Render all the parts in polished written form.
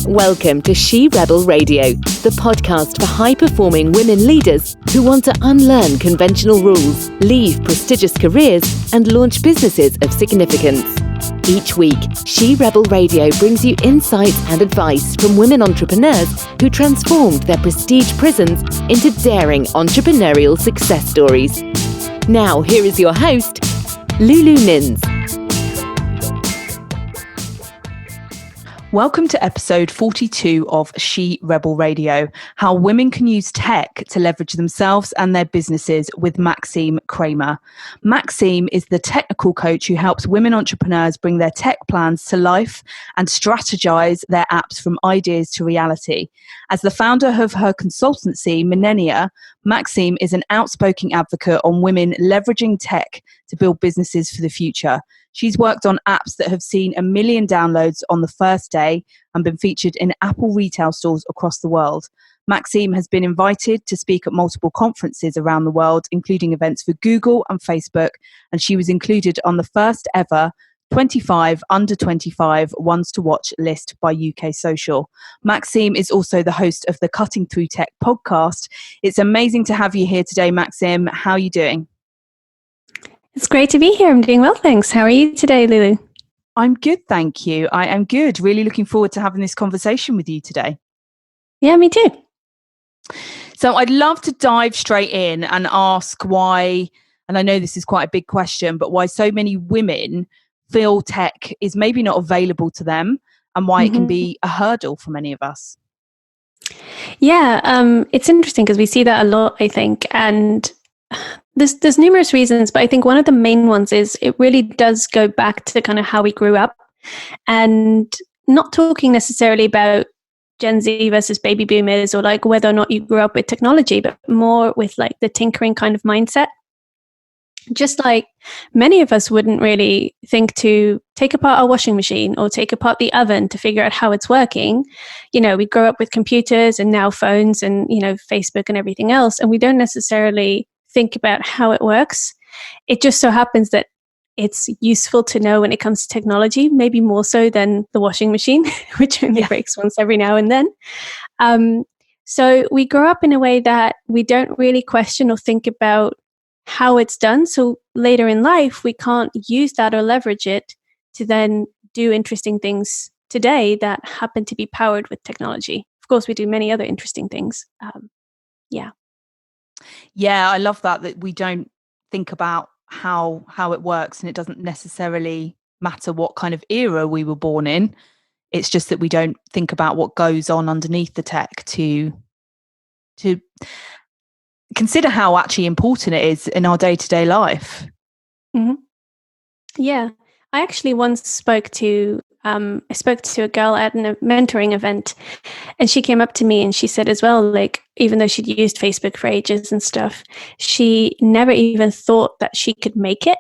Welcome to She Rebel Radio, the podcast for high-performing women leaders who want to unlearn conventional rules, leave prestigious careers, and launch businesses of significance. Each week, She Rebel Radio brings you insights and advice from women entrepreneurs who transformed their prestige prisons into daring entrepreneurial success stories. Now, here is your host, Lulu Nins. Welcome to episode 42 of She Rebel Radio, how women can use tech to leverage themselves and their businesses with Maxim Cramer. Maxim is the technical coach who helps women entrepreneurs bring their tech plans to life and strategize their apps from ideas to reality. As the founder of her consultancy, Millennia, Maxim is an outspoken advocate on women leveraging tech to build businesses for the future. She's worked on apps that have seen 1 million downloads on the first day and been featured in Apple retail stores across the world. Maxim has been invited to speak at multiple conferences around the world, including events for Google and Facebook, and she was included on the first ever 25 under 25 ones to watch list by UK Social. Maxim is also the host of the Cutting Through Tech podcast. It's amazing to have you here today, Maxim. How are you doing? It's great to be here. I'm doing well, thanks. How are you today, Lulu? I'm good, thank you. I am good. Really looking forward to having this conversation with you today. Yeah, me too. So I'd love to dive straight in and ask why, and I know this is quite a big question, but why so many women feel tech is maybe not available to them and why it can be a hurdle for many of us. Yeah, it's interesting because we see that a lot, I think, and there's numerous reasons, but I think one of the main ones is it really does go back to kind of how we grew up, and not talking necessarily about Gen Z versus baby boomers or like whether or not you grew up with technology, but more with like the tinkering kind of mindset. Just like many of us wouldn't really think to take apart our washing machine or take apart the oven to figure out how it's working. You know, we grow up with computers and now phones and, you know, Facebook and everything else, and we don't necessarily think about how it works. It just so happens that it's useful to know when it comes to technology, maybe more so than the washing machine, which only breaks once every now and then. So we grow up in a way that we don't really question or think about how it's done. So later in life, we can't use that or leverage it to then do interesting things today that happen to be powered with technology. Of course, we do many other interesting things. Yeah, I love that we don't think about how it works, and it doesn't necessarily matter what kind of era we were born in. It's just that we don't think about what goes on underneath the tech to consider how actually important it is in our day-to-day life. Mm-hmm. Yeah, I actually once spoke to a girl at a mentoring event, and she came up to me and she said as well, like, even though she'd used Facebook for ages and stuff, she never even thought that she could make it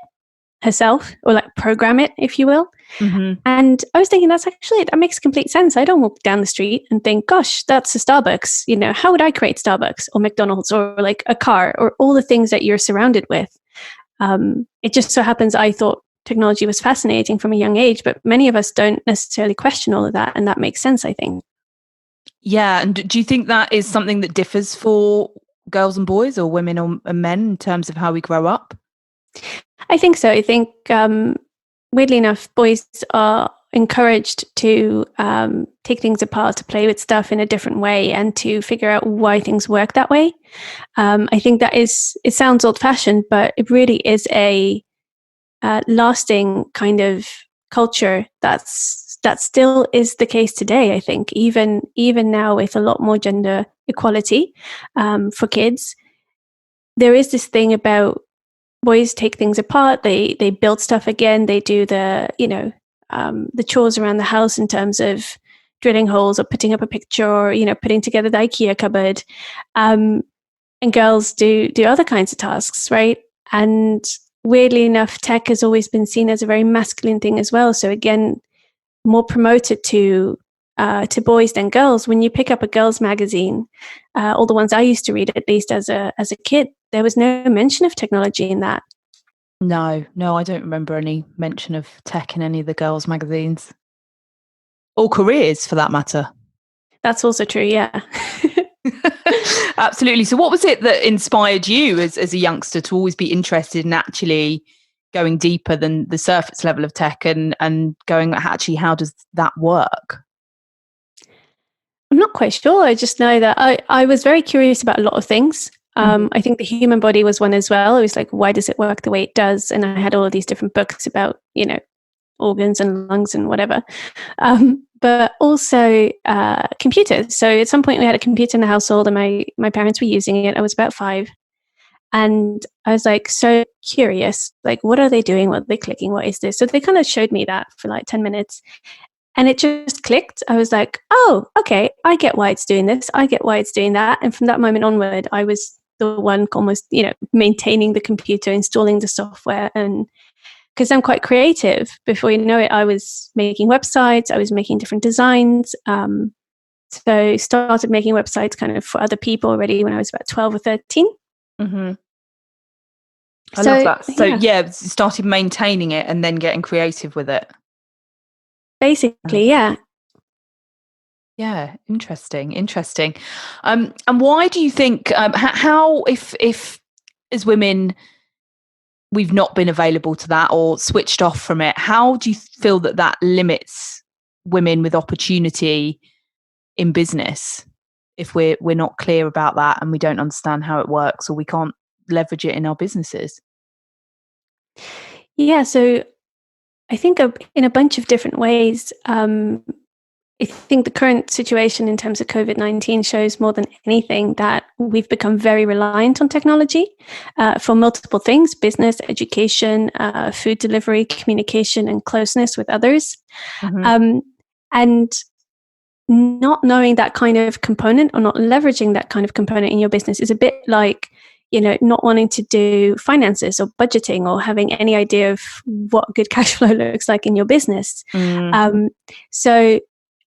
herself or like program it, if you will. Mm-hmm. And I was thinking that makes complete sense. I don't walk down the street and think, gosh, that's a Starbucks. You know, how would I create Starbucks or McDonald's or like a car or all the things that you're surrounded with? It just so happens I thought technology was fascinating from a young age, but many of us don't necessarily question all of that, and that makes sense, I think. Yeah, and do you think that is something that differs for girls and boys or women and men in terms of how we grow up? I think so. I think, weirdly enough, boys are encouraged to take things apart, to play with stuff in a different way and to figure out why things work that way. I think it sounds old-fashioned, but it really is a lasting kind of culture that still is the case today. I think even now with a lot more gender equality for kids, there is this thing about boys take things apart, they build stuff again, they do the chores around the house in terms of drilling holes or putting up a picture or, you know, putting together the IKEA cupboard, and girls do other kinds of tasks, right? And weirdly enough, tech has always been seen as a very masculine thing as well. So again, more promoted to boys than girls. When you pick up a girls' magazine, all the ones I used to read, at least as a kid, there was no mention of technology in that. No, I don't remember any mention of tech in any of the girls' magazines. Or careers, for that matter. That's also true. Yeah. Absolutely. So what was it that inspired you as a youngster to always be interested in actually going deeper than the surface level of tech and going, actually, how does that work? I'm not quite sure. I just know that I was very curious about a lot of things. I think the human body was one as well. It was like, why does it work the way it does? And I had all of these different books about, organs and lungs and whatever. But also computers. So at some point we had a computer in the household and my parents were using it. I was about 5. And I was like, so curious, like, what are they doing? What are they clicking? What is this? So they kind of showed me that for like 10 minutes. And it just clicked. I was like, oh, okay, I get why it's doing this. I get why it's doing that. And from that moment onward, I was the one almost, maintaining the computer, installing the software. And because I'm quite creative, before you know it, I was making websites, I was making different designs. So started making websites kind of for other people already when I was about 12 or 13. Mm-hmm. I love that. So started maintaining it and then getting creative with it. Basically, yeah. Yeah, interesting. And why do you think, how, if as women, we've not been available to that or switched off from it, how do you feel that limits women with opportunity in business if we're not clear about that and we don't understand how it works or we can't leverage it in our businesses? Yeah, so I think in a bunch of different ways. I think the current situation in terms of COVID-19 shows more than anything that we've become very reliant on technology for multiple things: business, education, food delivery, communication, and closeness with others. And not knowing that kind of component or not leveraging that kind of component in your business is a bit like, not wanting to do finances or budgeting or having any idea of what good cash flow looks like in your business. So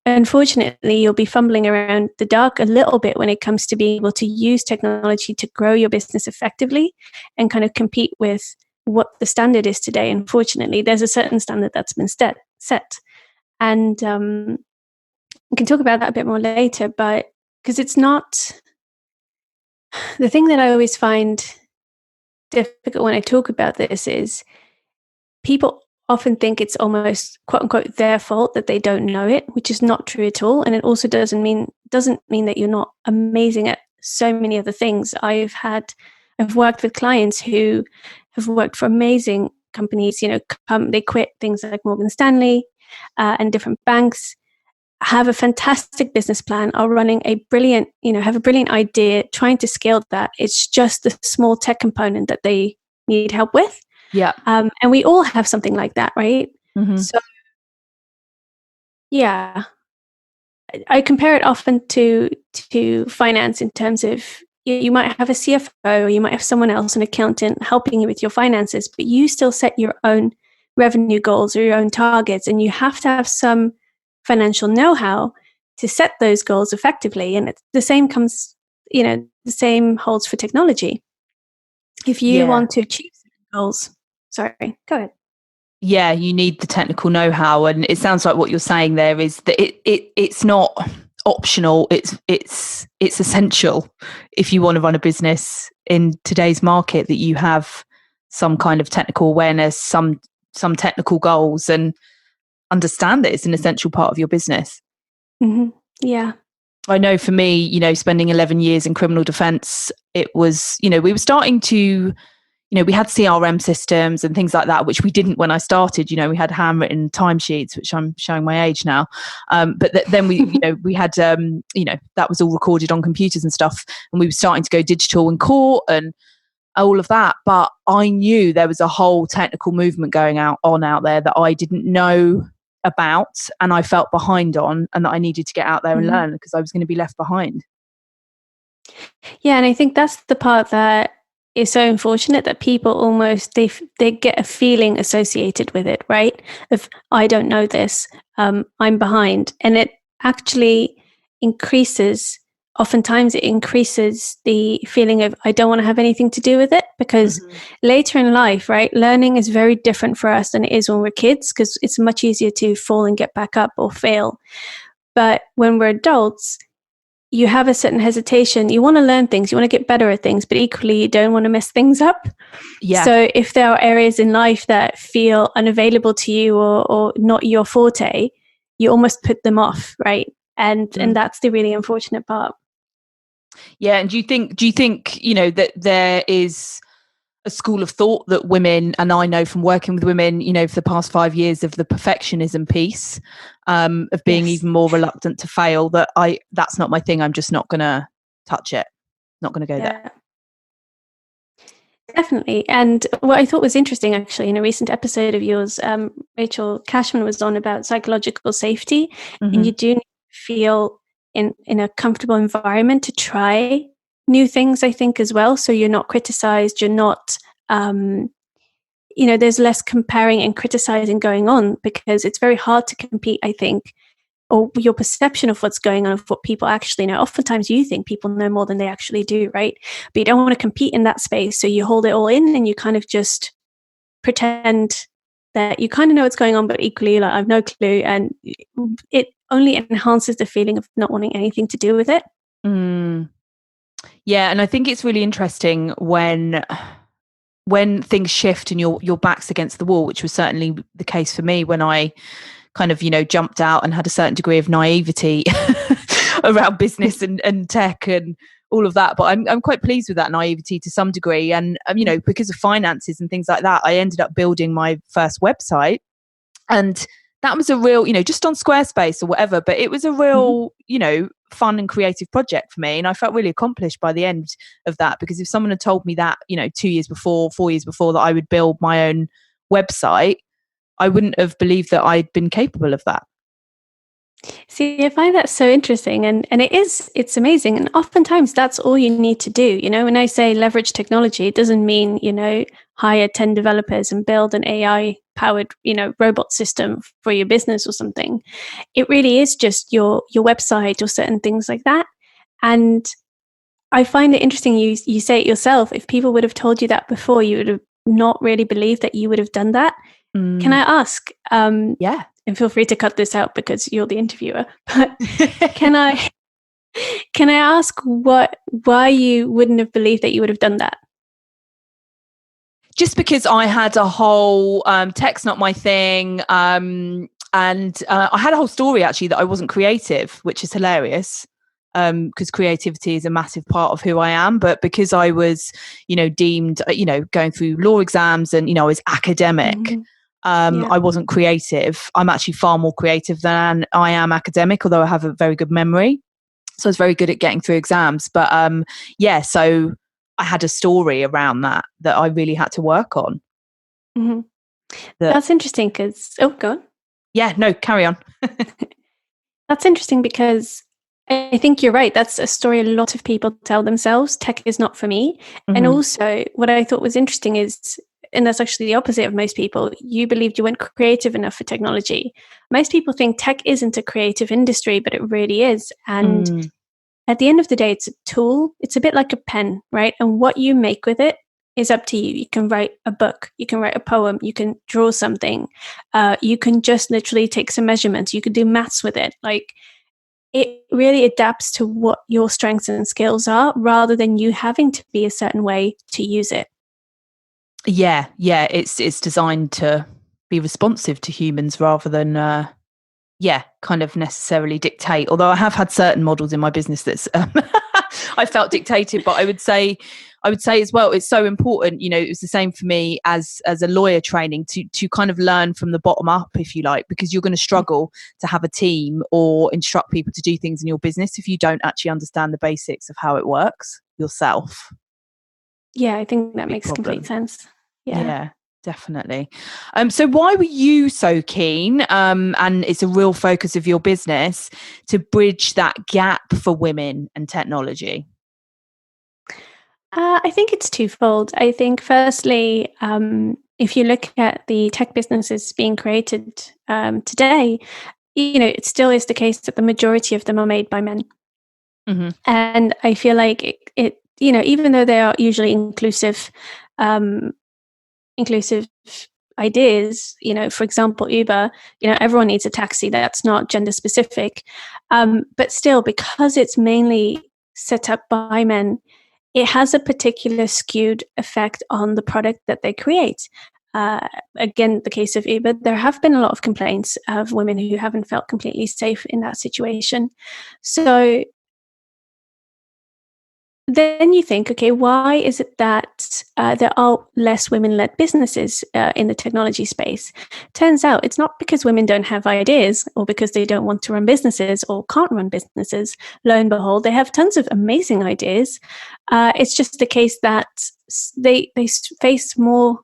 unfortunately, you'll be fumbling around the dark a little bit when it comes to being able to use technology to grow your business effectively and kind of compete with what the standard is today. Unfortunately, there's a certain standard that's been set. And we can talk about that a bit more later, but because it's not... The thing that I always find difficult when I talk about this is people often think it's almost quote unquote their fault that they don't know it, which is not true at all. And it also doesn't mean that you're not amazing at so many other things. I've worked with clients who have worked for amazing companies, they quit things like Morgan Stanley and different banks, have a fantastic business plan, are running a brilliant, have a brilliant idea, trying to scale that. It's just the small tech component that they need help with. Yeah. And we all have something like that, right? So, yeah, I compare it often to finance in terms of you might have a CFO or you might have someone else, an accountant, helping you with your finances, but you still set your own revenue goals or your own targets, and you have to have some financial know-how to set those goals effectively. And the same holds for technology. If you want to achieve goals, sorry, go ahead. Yeah, you need the technical know-how, and it sounds like what you're saying there is that it's not optional. It's essential if you want to run a business in today's market, that you have some kind of technical awareness, some technical goals, and understand that it's an essential part of your business. Yeah. I know for me, spending 11 years in criminal defense, it was, we were starting to, we had CRM systems and things like that, which we didn't when I started. We had handwritten timesheets, which I'm showing my age now. But then we, we had, that was all recorded on computers and stuff. And we were starting to go digital in court and all of that. But I knew there was a whole technical movement going on out there that I didn't know about, and I felt behind on, and that I needed to get out there and learn, because I was going to be left behind. Yeah, and I think that's the part that is so unfortunate, that people almost they get a feeling associated with it, right? Of, I don't know this, I'm behind, and it actually oftentimes it increases the feeling of, I don't want to have anything to do with it, because later in life, right, learning is very different for us than it is when we're kids, because it's much easier to fall and get back up or fail. But when we're adults, you have a certain hesitation. You want to learn things, you want to get better at things, but equally you don't want to mess things up. Yeah. So if there are areas in life that feel unavailable to you or not your forte, you almost put them off, right? And that's the really unfortunate part. Yeah. And do you think, that there is a school of thought that women, and I know from working with women, for the past 5 years, of the perfectionism piece, of being even more reluctant to fail, that's not my thing. I'm just not going to touch it. Not going to go there. Definitely. And what I thought was interesting, actually, in a recent episode of yours, Rachel Cashman was on about psychological safety. And you do need to feel in a comfortable environment to try new things, I think, as well. So you're not criticized, you're not, there's less comparing and criticizing going on, because it's very hard to compete, I think, or your perception of what's going on, of what people actually know. Oftentimes you think people know more than they actually do, right? But you don't want to compete in that space. So you hold it all in and you kind of just pretend that you kind of know what's going on, but equally, like, I've no clue. And it only enhances the feeling of not wanting anything to do with it. Yeah. And I think it's really interesting when things shift and your back's against the wall, which was certainly the case for me when I kind of, jumped out and had a certain degree of naivety around business and tech and all of that. But I'm quite pleased with that naivety to some degree. And, because of finances and things like that, I ended up building my first website. And that was a real, just on Squarespace or whatever, but it was a real, fun and creative project for me. And I felt really accomplished by the end of that, because if someone had told me that, 2 years before, 4 years before, that I would build my own website, I wouldn't have believed that I'd been capable of that. See, I find that so interesting, and it's amazing. And oftentimes that's all you need to do. When I say leverage technology, it doesn't mean, hire 10 developers and build an AI powered, robot system for your business or something. It really is just your website or certain things like that. And I find it interesting you say it yourself. If people would have told you that before, you would have not really believed that you would have done that. Can I ask? Yeah. And feel free to cut this out because you're the interviewer. But can I ask why you wouldn't have believed that you would have done that? Just because I had a whole tech's not my thing, and I had a whole story actually that I wasn't creative, which is hilarious. Because creativity is a massive part of who I am, but because I was, deemed, going through law exams and, I was academic, I wasn't creative. I'm actually far more creative than I am academic, although I have a very good memory. So I was very good at getting through exams. But so I had a story around that I really had to work on. Mm-hmm. That's interesting because, go on. Yeah, no, carry on. That's interesting because I think you're right. That's a story a lot of people tell themselves. Tech is not for me. Mm-hmm. And also what I thought was interesting is, and that's actually the opposite of most people, you believed you weren't creative enough for technology. Most people think tech isn't a creative industry, but it really is. And at the end of the day, it's a tool. It's a bit like a pen, right? And what you make with it is up to you. You can write a book, you can write a poem, you can draw something, you can just literally take some measurements, you can do maths with it. Like, it really adapts to what your strengths and skills are, rather than you having to be a certain way to use it. Yeah, it's designed to be responsive to humans rather than kind of necessarily dictate. Although I have had certain models in my business that's I felt dictated, but I would say as well, it's so important. It was the same for me as a lawyer training to kind of learn from the bottom up, if you like, because you're going to struggle to have a team or instruct people to do things in your business if you don't actually understand the basics of how it works yourself. Yeah, I think that makes complete sense. Yeah, definitely. So why were you so keen, and it's a real focus of your business, to bridge that gap for women and technology? I think it's twofold. I think firstly, if you look at the tech businesses being created today, it still is the case that the majority of them are made by men. Mm-hmm. And I feel like it, even though they are usually inclusive ideas, for example, Uber, everyone needs a taxi. That's not gender specific. But still, because it's mainly set up by men, it has a particular skewed effect on the product that they create. Again, the case of Uber, there have been a lot of complaints of women who haven't felt completely safe in that situation. So then you think, okay, why is it that there are less women-led businesses in the technology space? Turns out it's not because women don't have ideas or because they don't want to run businesses or can't run businesses. Lo and behold, they have tons of amazing ideas. It's just the case that they face more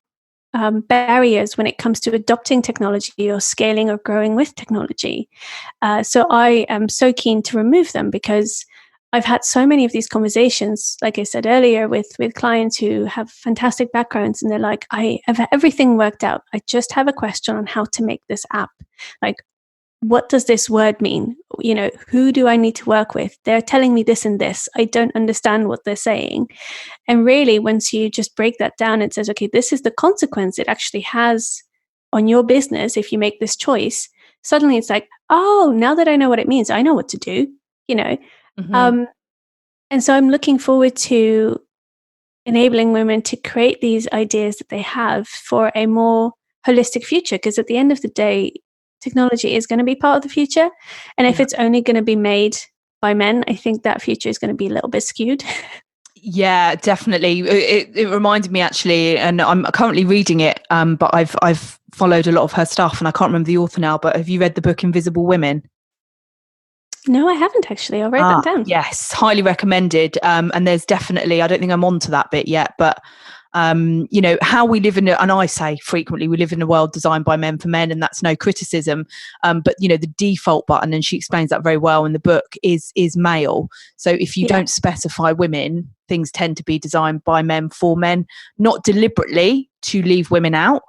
barriers when it comes to adopting technology or scaling or growing with technology. So I am so keen to remove them, because I've had so many of these conversations, like I said earlier, with clients who have fantastic backgrounds, and they're like, I have everything worked out. I just have a question on how to make this app. Like, what does this word mean? Who do I need to work with? They're telling me this and this. I don't understand what they're saying. And really, once you just break that down and says, okay, this is the consequence it actually has on your business if you make this choice, suddenly it's like, oh, now that I know what it means, I know what to do, Mm-hmm. And so I'm looking forward to enabling women to create these ideas that they have for a more holistic future, because at the end of the day, technology is going to be part of the future. And if it's only going to be made by men, I think that future is going to be a little bit skewed. Yeah, definitely. It reminded me, actually, and I'm currently reading it, but I've followed a lot of her stuff, and I can't remember the author now, but have you read the book Invisible Women? No, I haven't actually. I'll write that down. Yes, highly recommended. And there's definitely, I don't think I'm on to that bit yet, but how we live in and I say frequently, we live in a world designed by men for men, and that's no criticism. But the default button, and she explains that very well in the book, is male. So if you don't specify women, things tend to be designed by men for men, not deliberately to leave women out,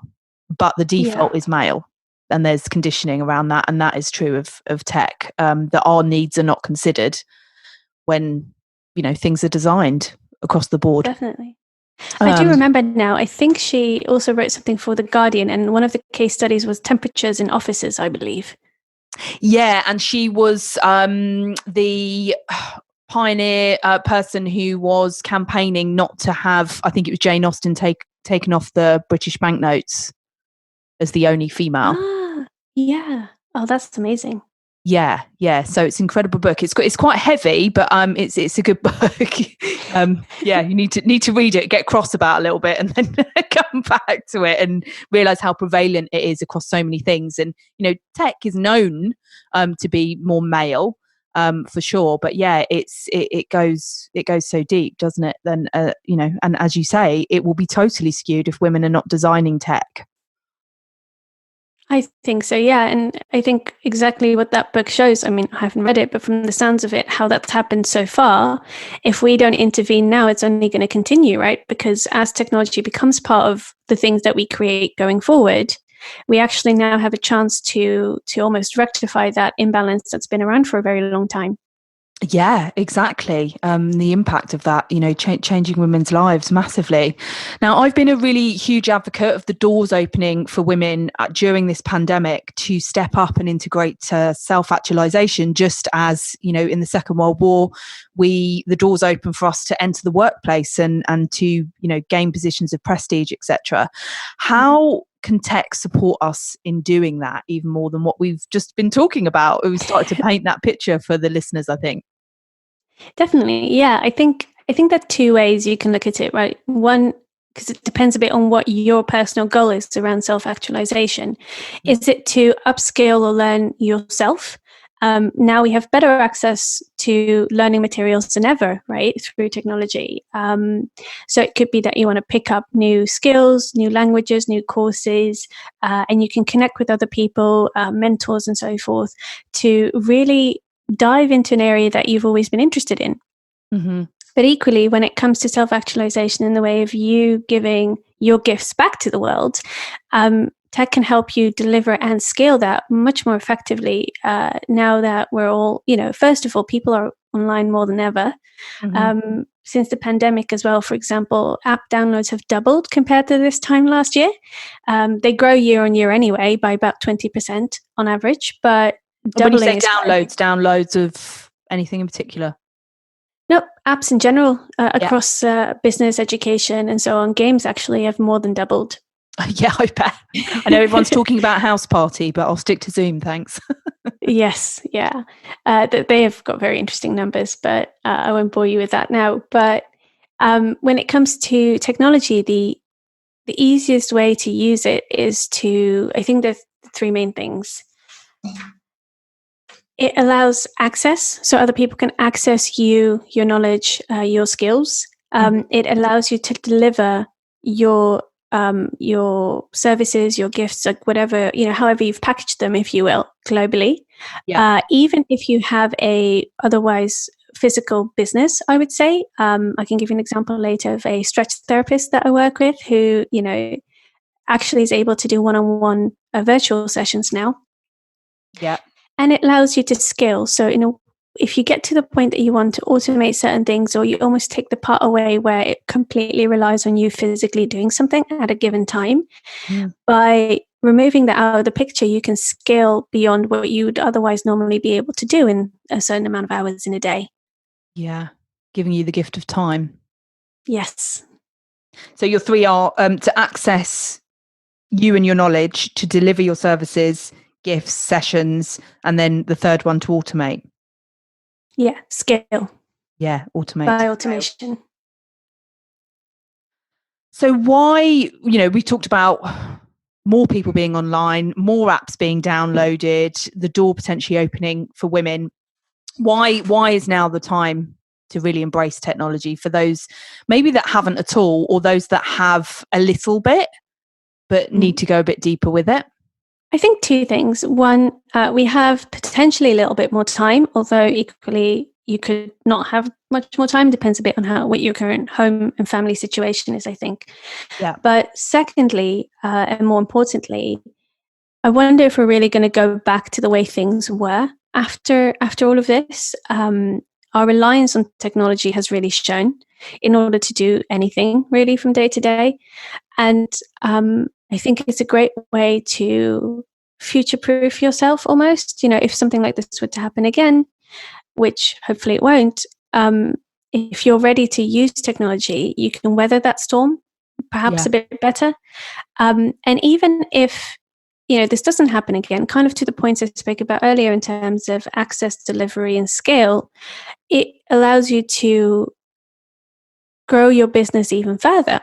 but the default is male. And there's conditioning around that, and that is true of tech, that our needs are not considered when things are designed across the board. Definitely. I do remember now, I think she also wrote something for The Guardian, and one of the case studies was temperatures in offices, I believe. Yeah, and she was the pioneer person who was campaigning not to have, I think it was Jane Austen, taken off the British banknotes as the only female. Yeah. Oh, that's amazing. Yeah. So it's an incredible book. It's quite heavy, but it's a good book. You need to read it, get cross about a little bit, and then come back to it and realize how prevalent it is across so many things. And tech is known to be more male, for sure. But yeah, it goes so deep, doesn't it? Then and as you say, it will be totally skewed if women are not designing tech. I think so, yeah. And I think exactly what that book shows, I mean, I haven't read it, but from the sounds of it, how that's happened so far, if we don't intervene now, it's only going to continue, right? Because as technology becomes part of the things that we create going forward, we actually now have a chance to almost rectify that imbalance that's been around for a very long time. Yeah, exactly. The impact of that, changing women's lives massively. Now, I've been a really huge advocate of the doors opening for women during this pandemic to step up and integrate self-actualization, just as, in the Second World War, the doors open for us to enter the workplace and to, gain positions of prestige, etc. How can tech support us in doing that even more than what we've just been talking about? We've started to paint that picture for the listeners, I think. Definitely. Yeah. I think there are two ways you can look at it, right? One, because it depends a bit on what your personal goal is around self-actualization. Is it to upskill or learn yourself? Now we have better access to learning materials than ever, right, through technology. So it could be that you want to pick up new skills, new languages, new courses, and you can connect with other people, mentors and so forth, to really dive into an area that you've always been interested in. Mm-hmm. But equally, when it comes to self-actualization in the way of you giving your gifts back to the world, tech can help you deliver and scale that much more effectively now that we're all, first of all, people are online more than ever. Since the pandemic as well, for example, app downloads have doubled compared to this time last year. They grow year on year anyway by about 20% on average, but doubling. When you say downloads of anything in particular? Nope, apps in general across business, education, and so on. Games actually have more than doubled. Yeah, I bet. I know everyone's talking about House Party, but I'll stick to Zoom, thanks. Yes, yeah. They have got very interesting numbers, but I won't bore you with that now. But when it comes to technology, the easiest way to use it is to, I think there's three main things. It allows access, so other people can access you, your knowledge, your skills. It allows you to deliver your services, your gifts, like whatever, however you've packaged them, if you will, globally. Yeah. Even if you have a otherwise physical business, I would say. I can give you an example later of a stretch therapist that I work with who, actually is able to do one-on-one virtual sessions now. Yeah. And it allows you to scale. So, if you get to the point that you want to automate certain things, or you almost take the part away where it completely relies on you physically doing something at a given time, by removing that out of the picture, you can scale beyond what you would otherwise normally be able to do in a certain amount of hours in a day. Yeah, giving you the gift of time. Yes. So your three are to access you and your knowledge, to deliver your services, gifts, sessions, and then the third one to automate. Yeah, scale. Yeah, automate. By automation. So why, we talked about more people being online, more apps being downloaded, the door potentially opening for women. Why is now the time to really embrace technology for those maybe that haven't at all, or those that have a little bit but need to go a bit deeper with it? I think two things. One, we have potentially a little bit more time, although equally you could not have much more time. Depends a bit on what your current home and family situation is, I think. Yeah. But secondly, and more importantly, I wonder if we're really going to go back to the way things were after all of this. Our reliance on technology has really shown in order to do anything really from day to day. And I think it's a great way to future-proof yourself almost. If something like this were to happen again, which hopefully it won't, if you're ready to use technology, you can weather that storm perhaps a bit better. And even if, this doesn't happen again, kind of to the points I spoke about earlier in terms of access, delivery, and scale, it allows you to grow your business even further.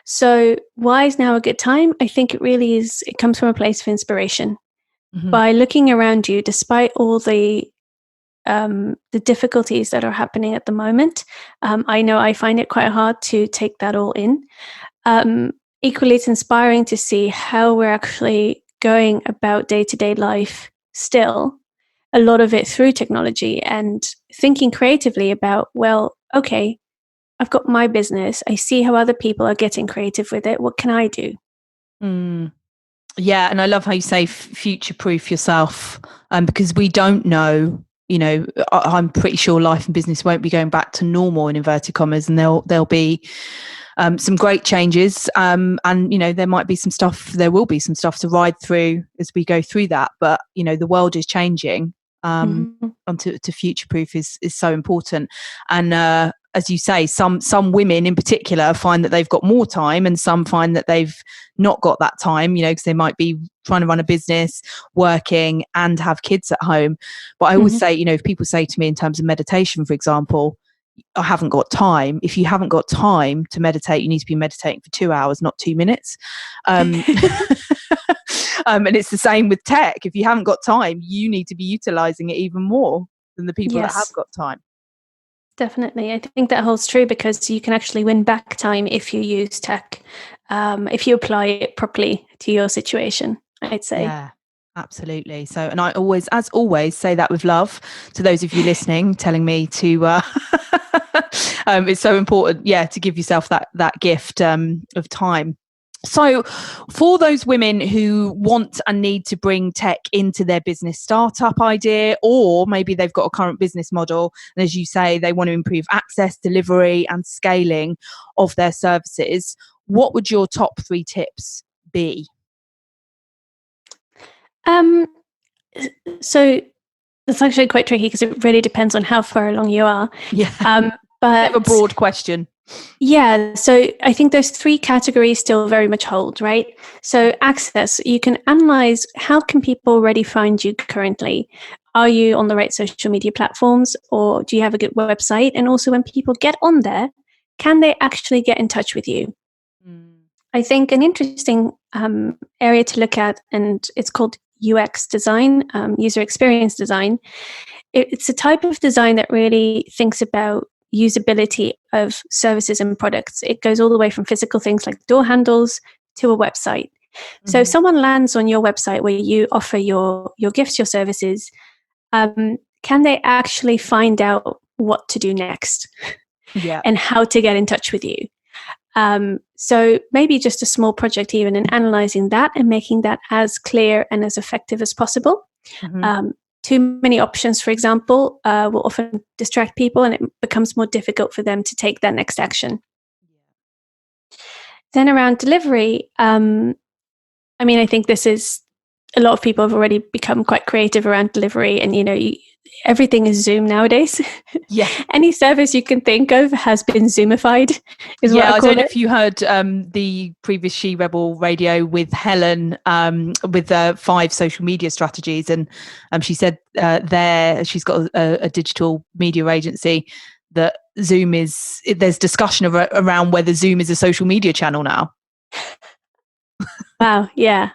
So why is now a good time? I think it comes from a place of inspiration. By looking around you, despite all the difficulties that are happening at the moment, I know I find it quite hard to take that all in. Equally, it's inspiring to see how we're actually going about day-to-day life still, a lot of it through technology, and thinking creatively about, well, okay, I've got my business. I see how other people are getting creative with it. What can I do? Yeah, and I love how you say future-proof yourself, because we don't know. I'm pretty sure life and business won't be going back to normal in inverted commas, and there'll be some great changes. And there will be some stuff to ride through as we go through that. But the world is changing. And to future-proof is so important. And as you say, some women in particular find that they've got more time, and some find that they've not got that time, because they might be trying to run a business, working, and have kids at home. But I always say, if people say to me in terms of meditation, for example, I haven't got time. If you haven't got time to meditate, you need to be meditating for 2 hours, not 2 minutes. And it's the same with tech. If you haven't got time, you need to be utilising it even more than the people that have got time. Definitely. I think that holds true, because you can actually win back time if you use tech, if you apply it properly to your situation, I'd say. Yeah, absolutely. So, and I always, as always, say that with love to those of you listening, telling me to, it's so important, to give yourself that gift of time. So for those women who want and need to bring tech into their business startup idea, or maybe they've got a current business model, and as you say, they want to improve access, delivery and scaling of their services, what would your top 3 tips be? So it's actually quite tricky because it really depends on how far along you are. Yeah. But Bit of a broad question. Yeah, so I think those 3 categories still very much hold, right? So access, you can analyze how can people already find you currently? Are you on the right social media platforms, or do you have a good website? And also when people get on there, can they actually get in touch with you? I think an interesting area to look at, and it's called UX design, user experience design. It's a type of design that really thinks about usability of services and products. It goes all the way from physical things like door handles to a website. So if someone lands on your website where you offer your gifts, your services, can they actually find out what to do next? Yeah. And how to get in touch with you? So maybe just a small project even, and analyzing that and making that as clear and as effective as possible. Too many options, for example, will often distract people, and it becomes more difficult for them to take that next action. Then around delivery, I think this is, a lot of people have already become quite creative around delivery, and everything is Zoom nowadays. Yeah. Any service you can think of has been Zoomified, is what I call it. I don't know if you heard the previous She Rebel Radio with Helen with 5 social media strategies, and she said she's got a digital media agency, that Zoom there's discussion around whether Zoom is a social media channel now. Wow, yeah.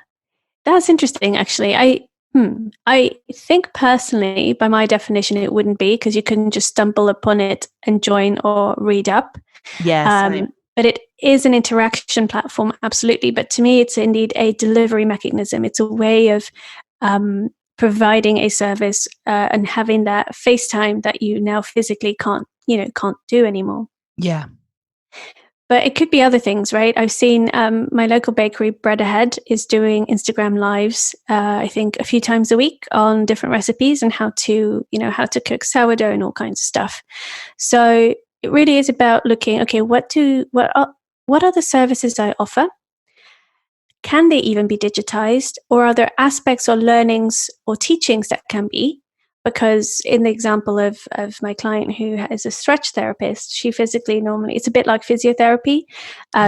That's interesting, actually. I think personally, by my definition, it wouldn't be, because you couldn't just stumble upon it and join or read up. Yeah. But it is an interaction platform, absolutely. But to me, it's indeed a delivery mechanism. It's a way of providing a service and having that FaceTime that you now physically can't do anymore. Yeah. But it could be other things, right? I've seen my local bakery, Bread Ahead, is doing Instagram lives, I think a few times a week, on different recipes and how to cook sourdough and all kinds of stuff. So it really is about looking, okay, what are the services I offer? Can they even be digitized? Or are there aspects or learnings or teachings that can be? Because in the example of my client who is a stretch therapist, she physically normally, it's a bit like physiotherapy.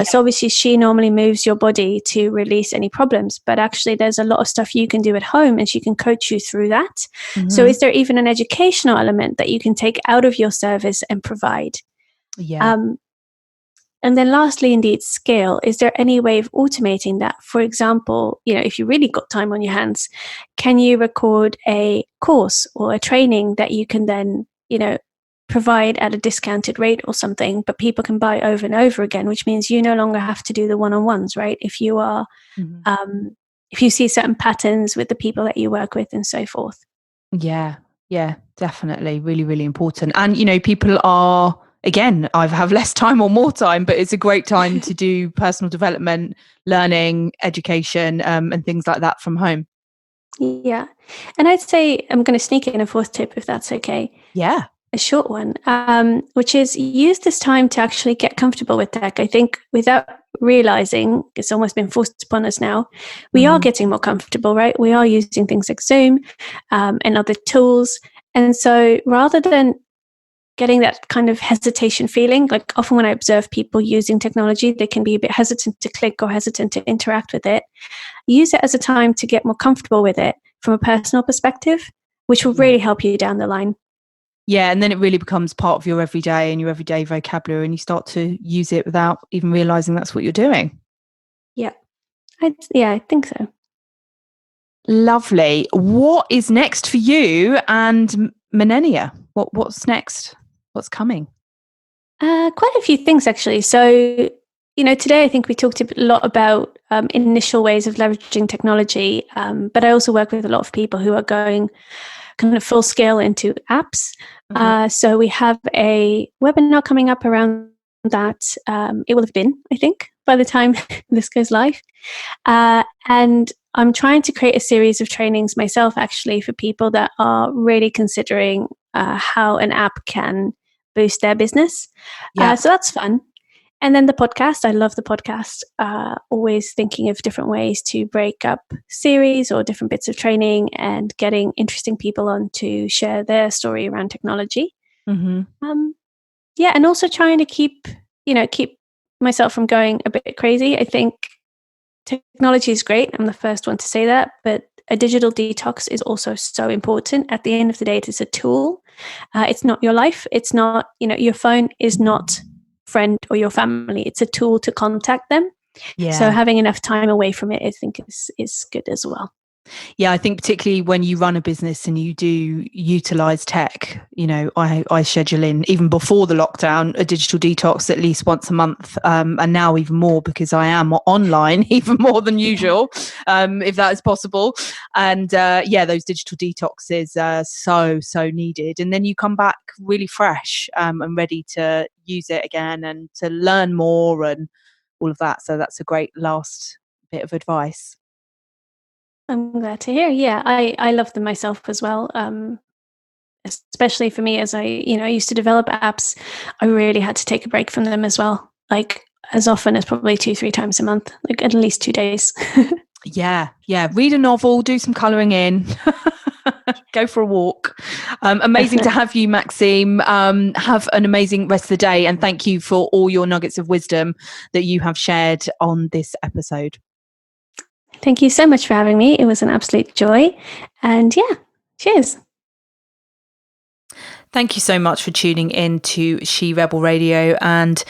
So obviously she normally moves your body to release any problems, but actually there's a lot of stuff you can do at home, and she can coach you through that. So is there even an educational element that you can take out of your service and provide? Yeah. And then lastly, indeed, scale. Is there any way of automating that? For example, if you really got time on your hands, can you record a course or a training that you can then, provide at a discounted rate or something, but people can buy over and over again, which means you no longer have to do the one-on-ones, right? If you are, if you see certain patterns with the people that you work with and so forth. Yeah, definitely. Really, really important. And, people are, again, either have less time or more time, but it's a great time to do personal development, learning, education, and things like that from home. Yeah. And I'd say I'm going to sneak in a 4th tip, if that's okay. Yeah. A short one, which is use this time to actually get comfortable with tech. I think without realizing, it's almost been forced upon us now, we are getting more comfortable, right? We are using things like Zoom and other tools. And so rather than getting that kind of hesitation feeling, like often when I observe people using technology, they can be a bit hesitant to click or hesitant to interact with it. Use it as a time to get more comfortable with it from a personal perspective, which will really help you down the line. Yeah, and then it really becomes part of your everyday and your everyday vocabulary, and you start to use it without even realizing that's what you're doing. Yeah, I think so. Lovely. What is next for you and Millennia? What's next? What's coming? Quite a few things, actually. So, today I think we talked a lot about initial ways of leveraging technology, but I also work with a lot of people who are going kind of full scale into apps. So we have a webinar coming up around that it will have been, I think, by the time this goes live. And I'm trying to create a series of trainings myself, actually, for people that are really considering how an app can boost their business. So that's fun. And then the podcast, I love the podcast, always thinking of different ways to break up series or different bits of training and getting interesting people on to share their story around technology. Mm-hmm. And also trying to keep myself from going a bit crazy. I think technology is great. I'm the first one to say that, but a digital detox is also so important. At the end of the day, it is a tool. It's not your life. It's not, your phone is not friend or your family. It's a tool to contact them. So having enough time away from it, I think is good as well. Yeah, I think particularly when you run a business and you do utilize tech, I schedule in, even before the lockdown, a digital detox at least once a month, and now even more because I am online even more than usual, if that is possible. And those digital detoxes are so needed. And then you come back really fresh and ready to use it again and to learn more and all of that. So that's a great last bit of advice. I'm glad to hear. Yeah, I love them myself as well. Especially for me, as I used to develop apps, I really had to take a break from them as well. Like as often as probably 2-3 times a month, like at least 2 days. Yeah. Read a novel, do some colouring in, go for a walk. Amazing to have you, Maxim. Have an amazing rest of the day, and thank you for all your nuggets of wisdom that you have shared on this episode. Thank you so much for having me. It was an absolute joy. And cheers. Thank you so much for tuning in to She Rebel Radio. And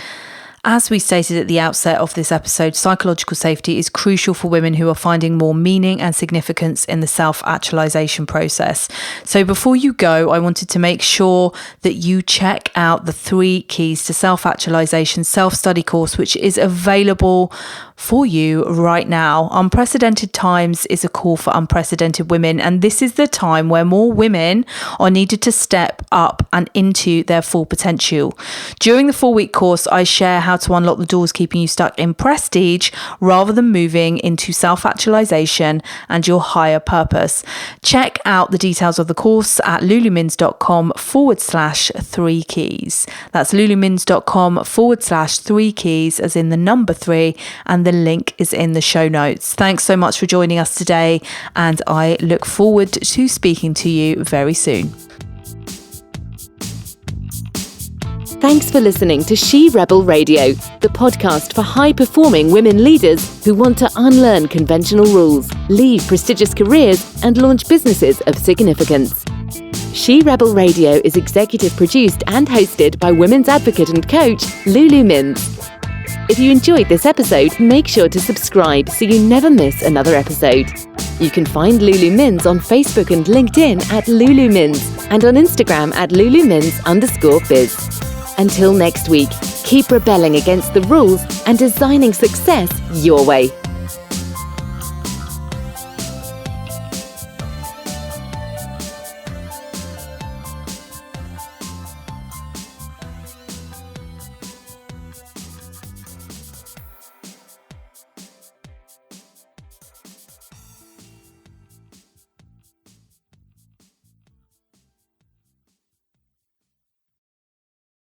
as we stated at the outset of this episode, psychological safety is crucial for women who are finding more meaning and significance in the self-actualization process. So before you go, I wanted to make sure that you check out the 3 Keys to Self-Actualization self-study course, which is available for you right now. Unprecedented times is a call for unprecedented women, and this is the time where more women are needed to step up and into their full potential. During the 4-week course, I share how to unlock the doors keeping you stuck in prestige rather than moving into self-actualization and your higher purpose. Check out the details of the course at lulumins.com/3 keys. That's lulumins.com/3 keys, as in the number 3, and the link is in the show notes. Thanks so much for joining us today, and I look forward to speaking to you very soon. Thanks for listening to She Rebel Radio, the podcast for high-performing women leaders who want to unlearn conventional rules, leave prestigious careers, and launch businesses of significance. She Rebel Radio is executive produced and hosted by women's advocate and coach Lulu Mins. If you enjoyed this episode, make sure to subscribe so you never miss another episode. You can find Lulu Mins on Facebook and LinkedIn at Lulu Mins, and on Instagram at LuluMins_biz. Until next week, keep rebelling against the rules and designing success your way.